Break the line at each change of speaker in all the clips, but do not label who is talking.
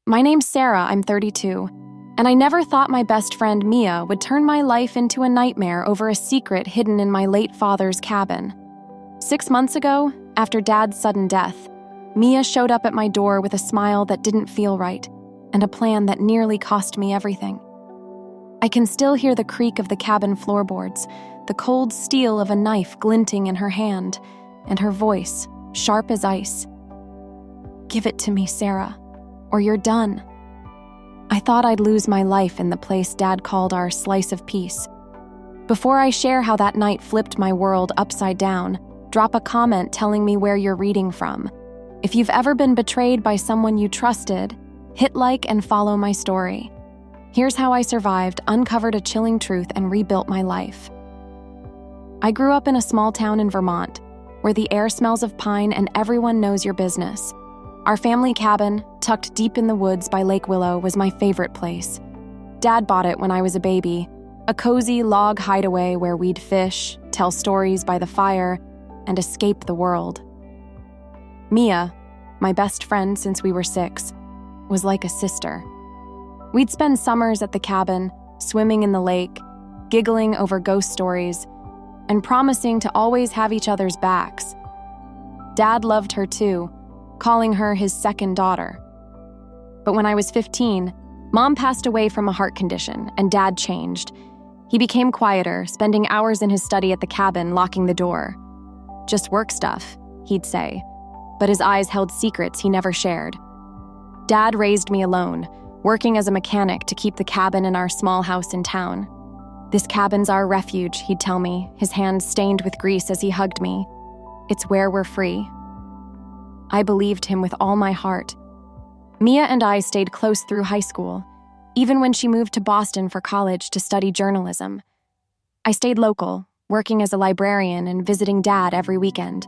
My name's Sarah, I'm 32, and I never thought my best friend Mia would turn my life into a nightmare over a secret hidden in my late father's cabin. 6 months ago, after Dad's sudden death, Mia showed up at my door with a smile that didn't feel right and a plan that nearly cost me everything. I can still hear the creak of the cabin floorboards, the cold steel of a knife glinting in her hand, and her voice, sharp as ice. "Give it to me, Sarah, or you're done." I thought I'd lose my life in the place Dad called our slice of peace. Before I share how that night flipped my world upside down, drop a comment telling me where you're reading from. If you've ever been betrayed by someone you trusted, hit like and follow my story. Here's how I survived, uncovered a chilling truth, and rebuilt my life. I grew up in a small town in Vermont, where the air smells of pine and everyone knows your business. Our family cabin, tucked deep in the woods by Lake Willow, was my favorite place. Dad bought it when I was a baby, a cozy log hideaway where we'd fish, tell stories by the fire, and escape the world. Mia, my best friend since we were 6, was like a sister. We'd spend summers at the cabin, swimming in the lake, giggling over ghost stories, and promising to always have each other's backs. Dad loved her too, calling her his second daughter. But when I was 15, Mom passed away from a heart condition, and Dad changed. He became quieter, spending hours in his study at the cabin, locking the door. "Just work stuff," he'd say, but his eyes held secrets he never shared. Dad raised me alone, working as a mechanic to keep the cabin in our small house in town. "This cabin's our refuge," he'd tell me, his hands stained with grease as he hugged me. "It's where we're free." I believed him with all my heart. Mia and I stayed close through high school, even when she moved to Boston for college to study journalism. I stayed local, working as a librarian and visiting Dad every weekend.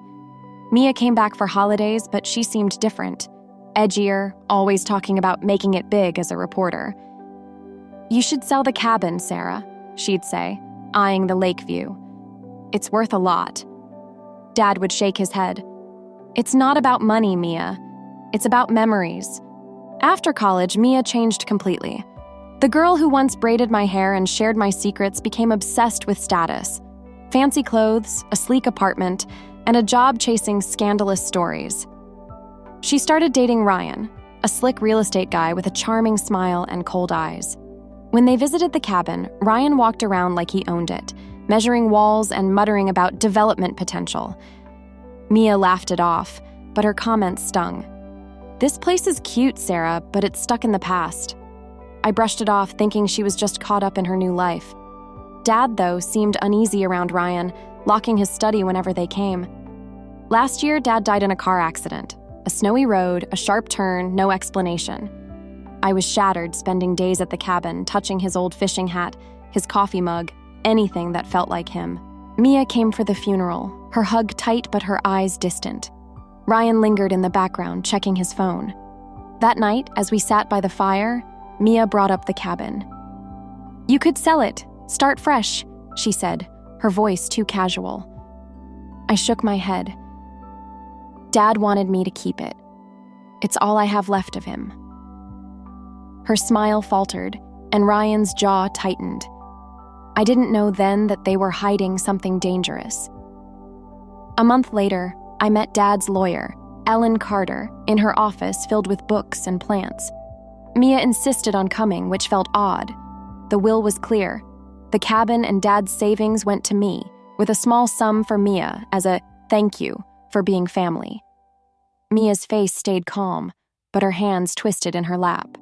Mia came back for holidays, but she seemed different. Edgier, always talking about making it big as a reporter. "You should sell the cabin, Sarah," she'd say, eyeing the lake view. "It's worth a lot." Dad would shake his head. "It's not about money, Mia. It's about memories." After college, Mia changed completely. The girl who once braided my hair and shared my secrets became obsessed with status. Fancy clothes, a sleek apartment, and a job chasing scandalous stories. She started dating Ryan, a slick real estate guy with a charming smile and cold eyes. When they visited the cabin, Ryan walked around like he owned it, measuring walls and muttering about development potential. Mia laughed it off, but her comments stung. "This place is cute, Sarah, but it's stuck in the past." I brushed it off, thinking she was just caught up in her new life. Dad, though, seemed uneasy around Ryan, locking his study whenever they came. Last year, Dad died in a car accident. A snowy road, a sharp turn, no explanation. I was shattered, spending days at the cabin, touching his old fishing hat, his coffee mug, anything that felt like him. Mia came for the funeral, her hug tight but her eyes distant. Ryan lingered in the background, checking his phone. That night, as we sat by the fire, Mia brought up the cabin. "You could sell it, start fresh," she said, her voice too casual. I shook my head. Dad wanted me to keep it. It's all I have left of him. Her smile faltered, and Ryan's jaw tightened. I didn't know then that they were hiding something dangerous. A month later, I met Dad's lawyer, Ellen Carter, in her office filled with books and plants. Mia insisted on coming, which felt odd. The will was clear. The cabin and Dad's savings went to me, with a small sum for Mia as a thank you for being family. Mia's face stayed calm, but her hands twisted in her lap.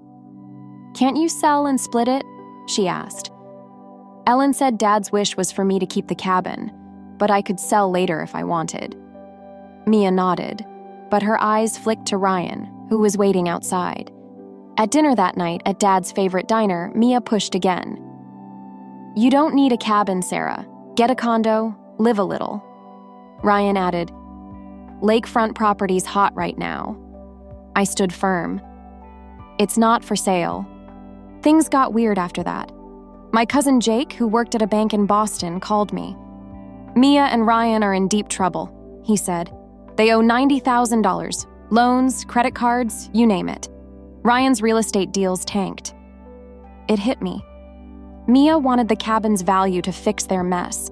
"Can't you sell and split it?" she asked. Ellen said Dad's wish was for me to keep the cabin, but I could sell later if I wanted. Mia nodded, but her eyes flicked to Ryan, who was waiting outside. At dinner that night at Dad's favorite diner, Mia pushed again. "You don't need a cabin, Sarah. Get a condo, live a little." Ryan added, "Lakefront property's hot right now." I stood firm. "It's not for sale." Things got weird after that. My cousin Jake, who worked at a bank in Boston, called me. "Mia and Ryan are in deep trouble," he said. "They owe $90,000. Loans, credit cards, you name it." Ryan's real estate deals tanked. It hit me. Mia wanted the cabin's value to fix their mess.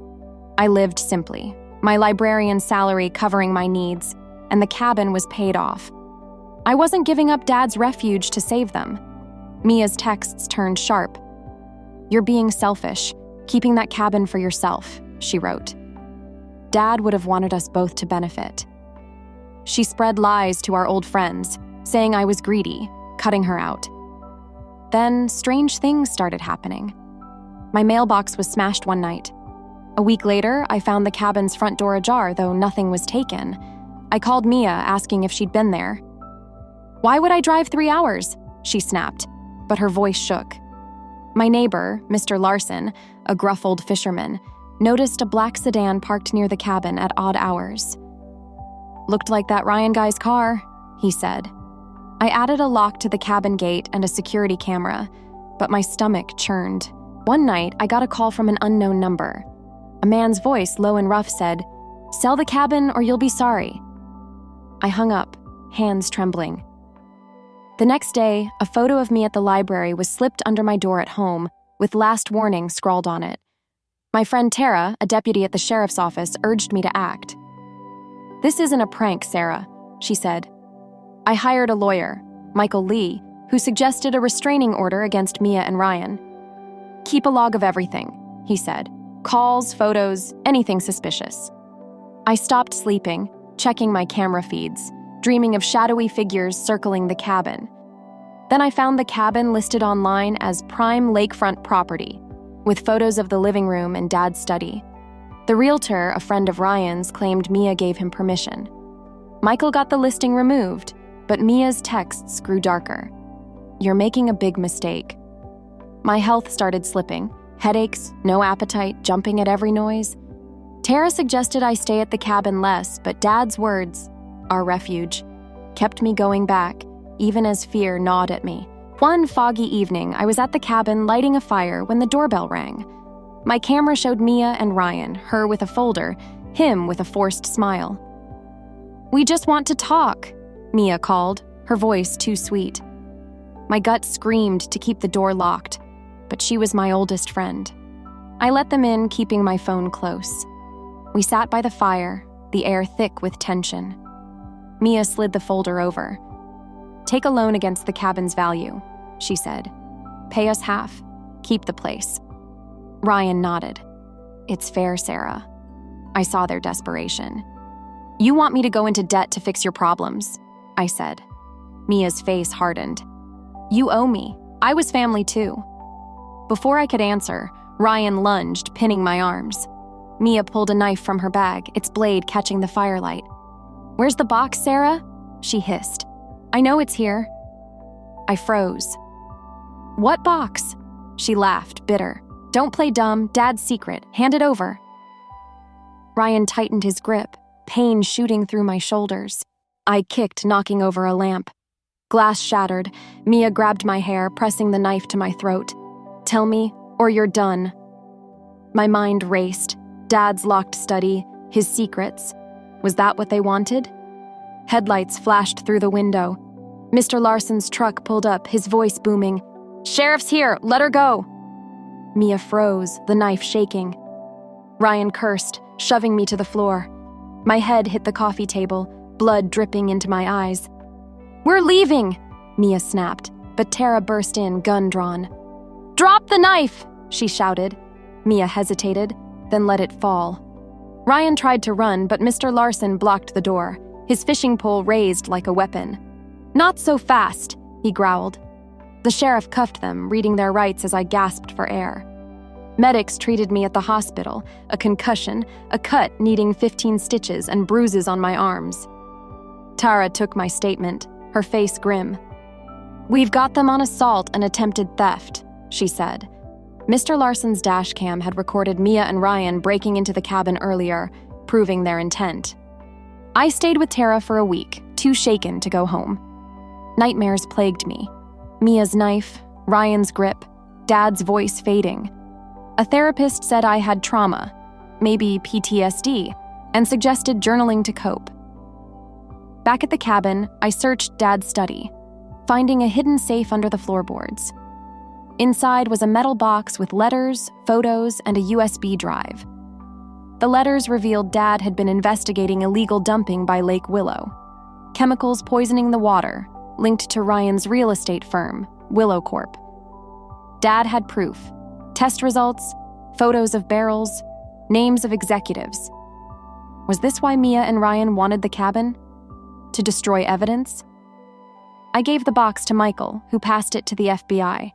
I lived simply, my librarian's salary covering my needs, and the cabin was paid off. I wasn't giving up Dad's refuge to save them. Mia's texts turned sharp. "You're being selfish, keeping that cabin for yourself," she wrote. Dad would have wanted us both to benefit. She spread lies to our old friends, saying I was greedy, cutting her out. Then strange things started happening. My mailbox was smashed one night. A week later, I found the cabin's front door ajar, though nothing was taken. I called Mia, asking if she'd been there. "Why would I drive 3 hours?" she snapped, but her voice shook. My neighbor, Mr. Larson, a gruff old fisherman, noticed a black sedan parked near the cabin at odd hours. "Looked like that Ryan guy's car," he said. I added a lock to the cabin gate and a security camera, but my stomach churned. One night, I got a call from an unknown number. A man's voice, low and rough, said, "Sell the cabin or you'll be sorry." I hung up, hands trembling. The next day, a photo of me at the library was slipped under my door at home, with "last warning" scrawled on it. My friend Tara, a deputy at the sheriff's office, urged me to act. "This isn't a prank, Sarah," she said. I hired a lawyer, Michael Lee, who suggested a restraining order against Mia and Ryan. "Keep a log of everything," he said. "Calls, photos, anything suspicious." I stopped sleeping, checking my camera feeds, dreaming of shadowy figures circling the cabin. Then I found the cabin listed online as prime lakefront property, with photos of the living room and Dad's study. The realtor, a friend of Ryan's, claimed Mia gave him permission. Michael got the listing removed, but Mia's texts grew darker. "You're making a big mistake." My health started slipping. Headaches, no appetite, jumping at every noise. Tara suggested I stay at the cabin less, but Dad's words, "our refuge," kept me going back, even as fear gnawed at me. One foggy evening, I was at the cabin lighting a fire when the doorbell rang. My camera showed Mia and Ryan, her with a folder, him with a forced smile. "We just want to talk," Mia called, her voice too sweet. My gut screamed to keep the door locked, but she was my oldest friend. I let them in, keeping my phone close. We sat by the fire, the air thick with tension. Mia slid the folder over. "Take a loan against the cabin's value," she said. "Pay us half. Keep the place." Ryan nodded. "It's fair, Sarah." I saw their desperation. "You want me to go into debt to fix your problems," I said. Mia's face hardened. "You owe me. I was family too." Before I could answer, Ryan lunged, pinning my arms. Mia pulled a knife from her bag, its blade catching the firelight. "Where's the box, Sarah?" she hissed. "I know it's here." I froze. "What box?" She laughed, bitter. "Don't play dumb. Dad's secret. Hand it over." Ryan tightened his grip, pain shooting through my shoulders. I kicked, knocking over a lamp. Glass shattered. Mia grabbed my hair, pressing the knife to my throat. "Tell me, or you're done." My mind raced. Dad's locked study, his secrets. Was that what they wanted? Headlights flashed through the window. Mr. Larson's truck pulled up, his voice booming. "Sheriff's here, let her go!" Mia froze, the knife shaking. Ryan cursed, shoving me to the floor. My head hit the coffee table, blood dripping into my eyes. "We're leaving!" Mia snapped, but Tara burst in, gun drawn. "Drop the knife!" she shouted. Mia hesitated, then let it fall. Ryan tried to run, but Mr. Larson blocked the door, his fishing pole raised like a weapon. "Not so fast," he growled. The sheriff cuffed them, reading their rights as I gasped for air. Medics treated me at the hospital, a concussion, a cut needing 15 stitches, and bruises on my arms. Tara took my statement, her face grim. "We've got them on assault and attempted theft," she said. Mr. Larson's dash cam had recorded Mia and Ryan breaking into the cabin earlier, proving their intent. I stayed with Tara for a week, too shaken to go home. Nightmares plagued me. Mia's knife, Ryan's grip, Dad's voice fading. A therapist said I had trauma, maybe PTSD, and suggested journaling to cope. Back at the cabin, I searched Dad's study. finding a hidden safe under the floorboards. Inside was a metal box with letters, photos, and a USB drive. The letters revealed Dad had been investigating illegal dumping by Lake Willow, chemicals poisoning the water, linked to Ryan's real estate firm, Willow Corp. Dad had proof, test results, photos of barrels, names of executives. Was this why Mia and Ryan wanted the cabin? To destroy evidence? I gave the box to Michael, who passed it to the FBI.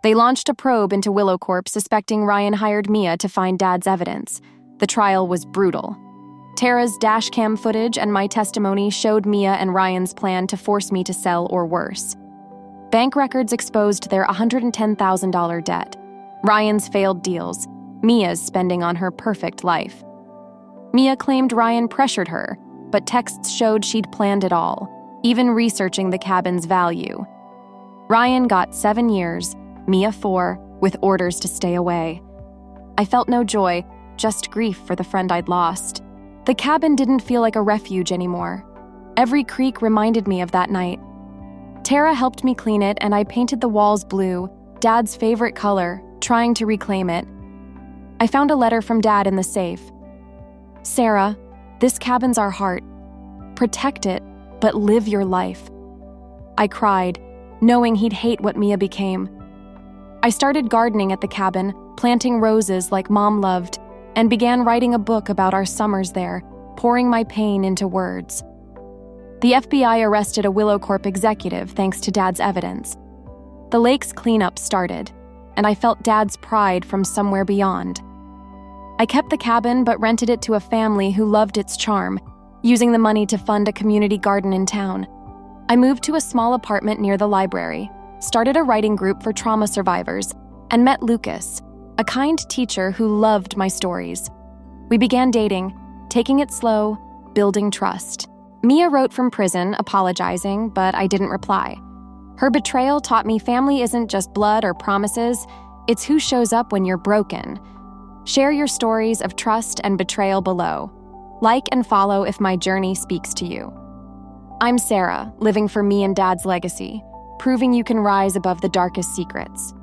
They launched a probe into Willow Corp, suspecting Ryan hired Mia to find Dad's evidence. The trial was brutal. Tara's dashcam footage and my testimony showed Mia and Ryan's plan to force me to sell or worse. Bank records exposed their $110,000 debt, Ryan's failed deals, Mia's spending on her perfect life. Mia claimed Ryan pressured her, but texts showed she'd planned it all, even researching the cabin's value. Ryan got 7 years, Mia 4, with orders to stay away. I felt no joy, just grief for the friend I'd lost. The cabin didn't feel like a refuge anymore. Every creak reminded me of that night. Tara helped me clean it, and I painted the walls blue, Dad's favorite color, trying to reclaim it. I found a letter from Dad in the safe. "Sarah, this cabin's our heart. Protect it, but live your life." I cried, knowing he'd hate what Mia became. I started gardening at the cabin, planting roses like Mom loved, and began writing a book about our summers there, pouring my pain into words. The FBI arrested a Willow Corp executive thanks to Dad's evidence. The lake's cleanup started, and I felt Dad's pride from somewhere beyond. I kept the cabin but rented it to a family who loved its charm, using the money to fund a community garden in town. I moved to a small apartment near the library, started a writing group for trauma survivors, and met Lucas, a kind teacher who loved my stories. We began dating, taking it slow, building trust. Mia wrote from prison, apologizing, but I didn't reply. Her betrayal taught me family isn't just blood or promises, it's who shows up when you're broken. Share your stories of trust and betrayal below. Like and follow if my journey speaks to you. I'm Sarah, living for me and Dad's legacy, proving you can rise above the darkest secrets.